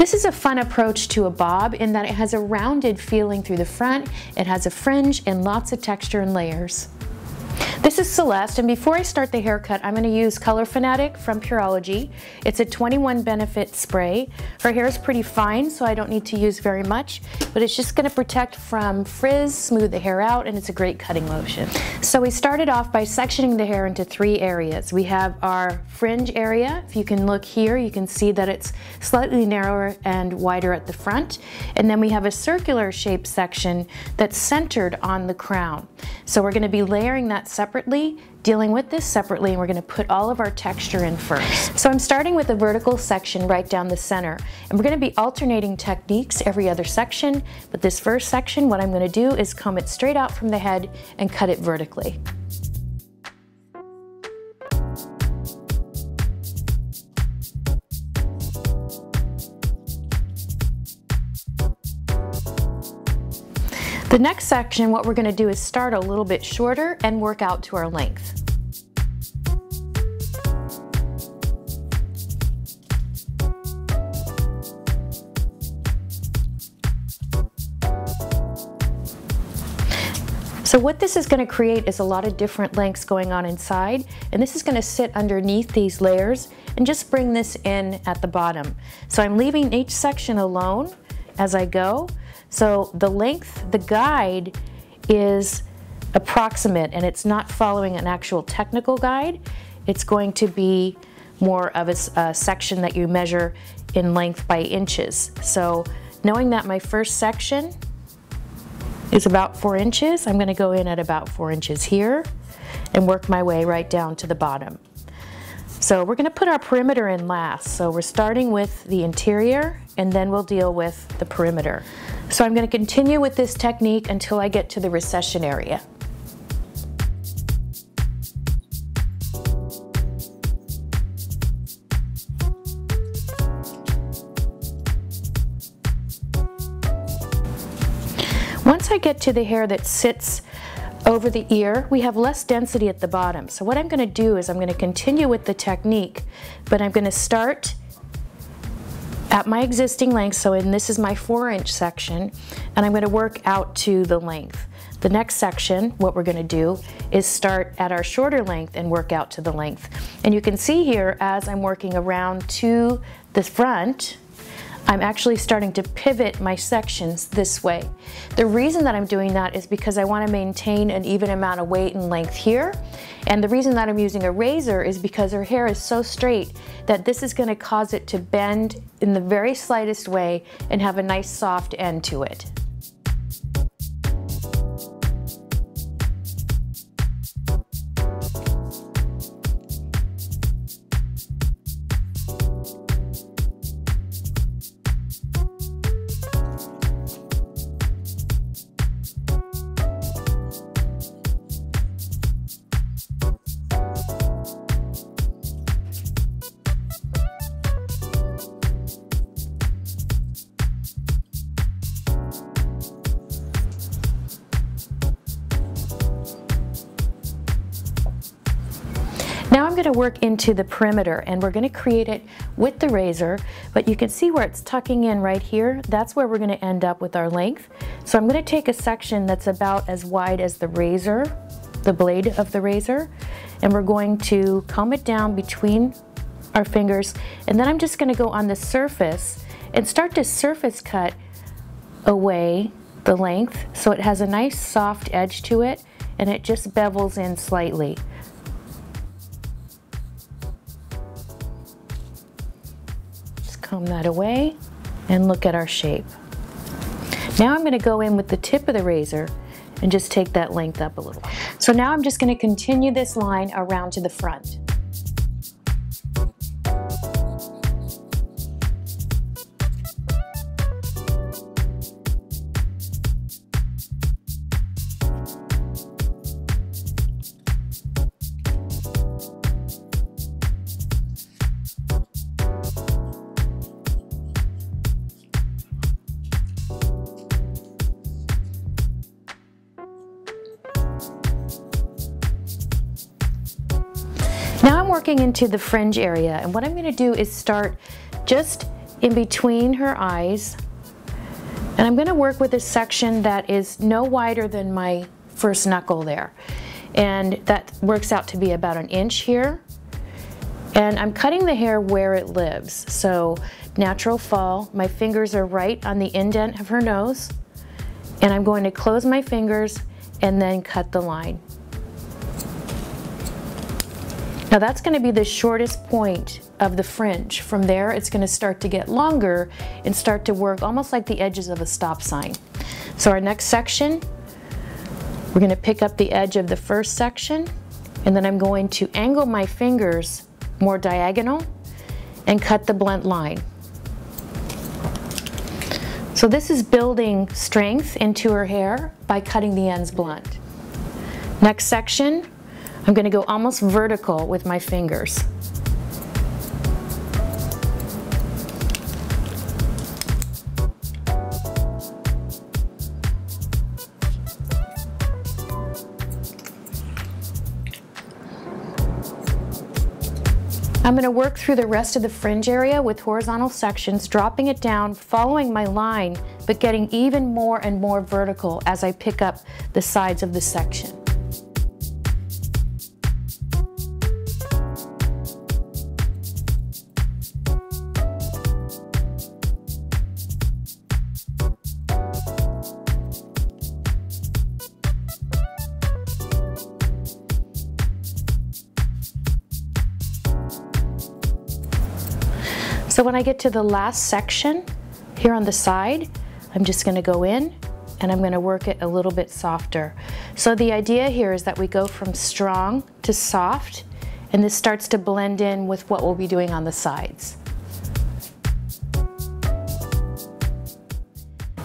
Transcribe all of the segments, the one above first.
This is a fun approach to a bob in that it has a rounded feeling through the front, it has a fringe and lots of texture and layers. This is Celeste, and before I start the haircut, I'm going to use Color Fanatic from Pureology. It's a 21 benefit spray. Her hair is pretty fine, so I don't need to use very much, but it's just going to protect from frizz, smooth the hair out, and it's a great cutting lotion. So we started off by sectioning the hair into 3 areas. We have our fringe area. If you can look here, you can see that it's slightly narrower and wider at the front. And then we have a circular shaped section that's centered on the crown. So we're going to be layering that separately, dealing with this separately, and we're going to put all of our texture in first. So I'm starting with a vertical section right down the center, and we're going to be alternating techniques every other section, but this first section, what I'm going to do is comb it straight out from the head and cut it vertically. The next section, what we're going to do is start a little bit shorter and work out to our length. So what this is going to create is a lot of different lengths going on inside, and this is going to sit underneath these layers and just bring this in at the bottom. So I'm leaving each section alone as I go. So the length, the guide is approximate, and it's not following an actual technical guide. It's going to be more of a section that you measure in length by inches. So knowing that my first section is about 4 inches, I'm going to go in at about 4 inches here and work my way right down to the bottom. So we're going to put our perimeter in last. So we're starting with the interior, and then we'll deal with the perimeter. So I'm going to continue with this technique until I get to the recession area. Once I get to the hair that sits over the ear, we have less density at the bottom. So what I'm going to do is I'm going to continue with the technique, but I'm going to start at my existing length, this is my 4-inch section, and I'm going to work out to the length. The next section, what we're going to do is start at our shorter length and work out to the length. And you can see here, as I'm working around to the front, I'm actually starting to pivot my sections this way. The reason that I'm doing that is because I want to maintain an even amount of weight and length here. And the reason that I'm using a razor is because her hair is so straight that this is going to cause it to bend in the very slightest way and have a nice soft end to it. Now I'm going to work into the perimeter, and we're going to create it with the razor, but you can see where it's tucking in right here. That's where we're going to end up with our length. So I'm going to take a section that's about as wide as the razor, the blade of the razor, and we're going to comb it down between our fingers, and then I'm just going to go on the surface and start to surface cut away the length so it has a nice soft edge to it and it just bevels in slightly. Comb that away and look at our shape. Now I'm going to go in with the tip of the razor and just take that length up a little. So now I'm just going to continue this line around to the front. Now I'm working into the fringe area, and what I'm going to do is start just in between her eyes. And I'm going to work with a section that is no wider than my first knuckle there. And that works out to be about 1 inch here. And I'm cutting the hair where it lives. So natural fall, my fingers are right on the indent of her nose. And I'm going to close my fingers and then cut the line. Now that's going to be the shortest point of the fringe. From there it's going to start to get longer and start to work almost like the edges of a stop sign. So our next section, we're going to pick up the edge of the first section, and then I'm going to angle my fingers more diagonal and cut the blunt line. So this is building strength into her hair by cutting the ends blunt. Next section, I'm going to go almost vertical with my fingers. I'm going to work through the rest of the fringe area with horizontal sections, dropping it down, following my line, but getting even more and more vertical as I pick up the sides of the section. So when I get to the last section here on the side, I'm just going to go in and I'm going to work it a little bit softer. So the idea here is that we go from strong to soft, and this starts to blend in with what we'll be doing on the sides.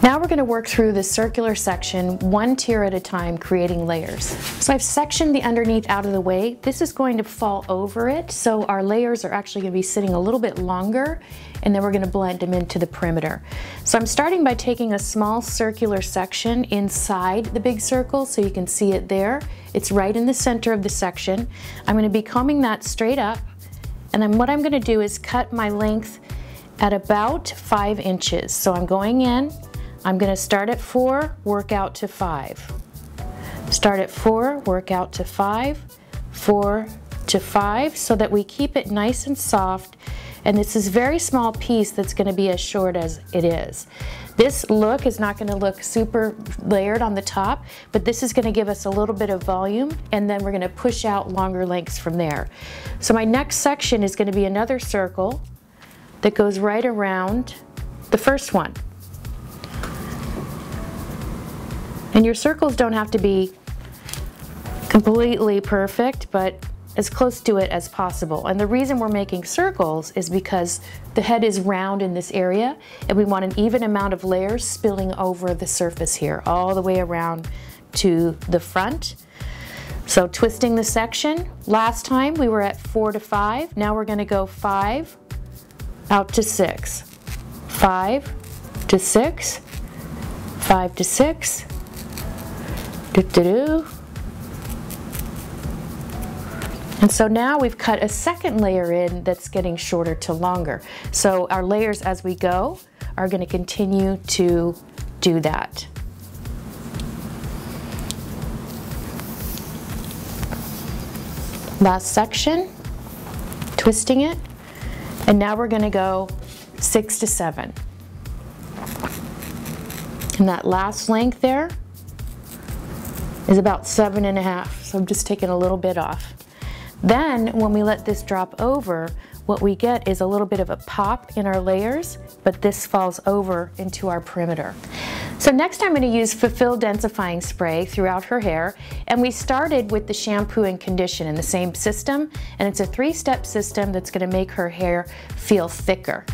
Now we're going to work through the circular section one tier at a time, creating layers. So I've sectioned the underneath out of the way. This is going to fall over it, so our layers are actually going to be sitting a little bit longer, and then we're going to blend them into the perimeter. So I'm starting by taking a small circular section inside the big circle, so you can see it there. It's right in the center of the section. I'm going to be combing that straight up, and then what I'm going to do is cut my length at about 5 inches. So I'm going in, I'm going to start at 4, work out to 5. Start at 4, work out to 5, 4 to 5, so that we keep it nice and soft. And this is a very small piece that's going to be as short as it is. This look is not going to look super layered on the top, but this is going to give us a little bit of volume, and then we're going to push out longer lengths from there. So my next section is going to be another circle that goes right around the first one. And your circles don't have to be completely perfect, but as close to it as possible. And the reason we're making circles is because the head is round in this area, and we want an even amount of layers spilling over the surface here, all the way around to the front. So twisting the section, last time we were at 4 to 5, now we're going to go 5 out to 6, 5 to 6, 5 to 6, do-do-do. And so now we've cut a second layer in that's getting shorter to longer. So our layers as we go are going to continue to do that. Last section, twisting it, and now we're going to go 6 to 7. And that last length there is about 7.5, so I'm just taking a little bit off. Then when we let this drop over, what we get is a little bit of a pop in our layers, but this falls over into our perimeter. So next I'm going to use Fulfill Densifying Spray throughout her hair, and we started with the shampoo and condition in the same system, and it's a 3-step system that's going to make her hair feel thicker.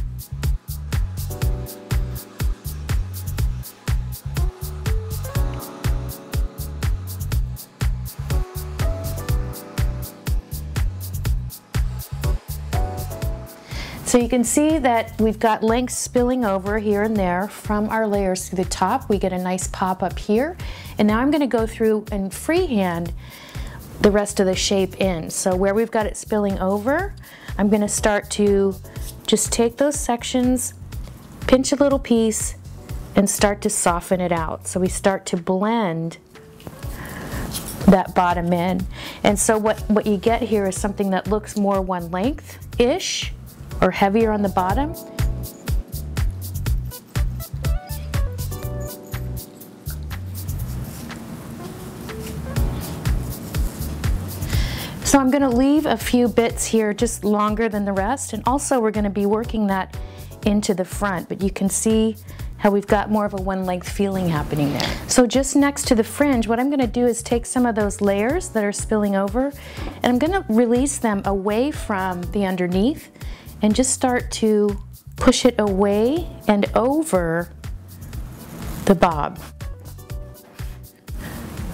So you can see that we've got lengths spilling over here and there from our layers to the top. We get a nice pop up here. And now I'm going to go through and freehand the rest of the shape in. So where we've got it spilling over, I'm going to start to just take those sections pinch a little piece and start to soften it out. So we start to blend that bottom in. And so what you get here is something that looks more one length-ish or heavier on the bottom. So I'm going to leave a few bits here just longer than the rest, and also we're going to be working that into the front, but you can see how we've got more of a one length feeling happening there. So just next to the fringe, what I'm going to do is take some of those layers that are spilling over, and I'm going to release them away from the underneath and just start to push it away and over the bob.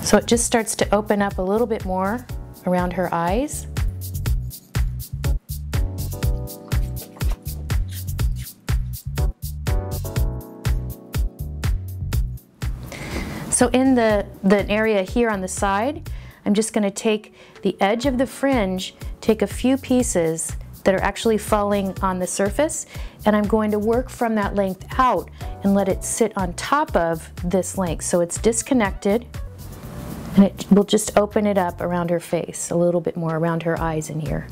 So it just starts to open up a little bit more around her eyes. So in the area here on the side, I'm just going to take the edge of the fringe, take a few pieces that are actually falling on the surface, and I'm going to work from that length out and let it sit on top of this length so it's disconnected, and it will just open it up around her face, a little bit more around her eyes in here.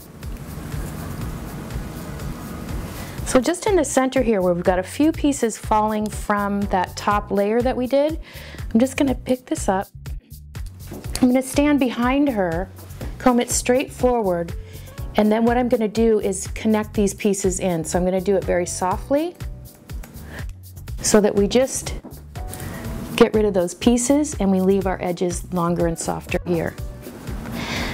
So just in the center here where we've got a few pieces falling from that top layer that we did, I'm just going to pick this up. I'm going to stand behind her, comb it straight forward, and then what I'm going to do is connect these pieces in. So I'm going to do it very softly so that we just get rid of those pieces and we leave our edges longer and softer here.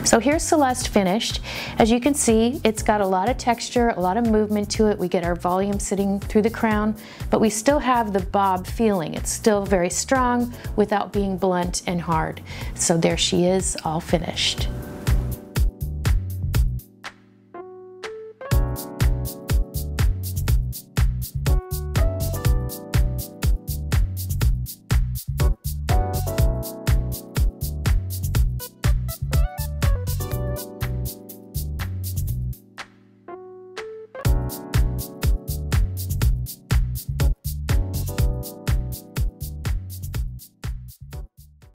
So here's Celeste finished. As you can see, it's got a lot of texture, a lot of movement to it. We get our volume sitting through the crown, but we still have the bob feeling. It's still very strong without being blunt and hard. So there she is, all finished.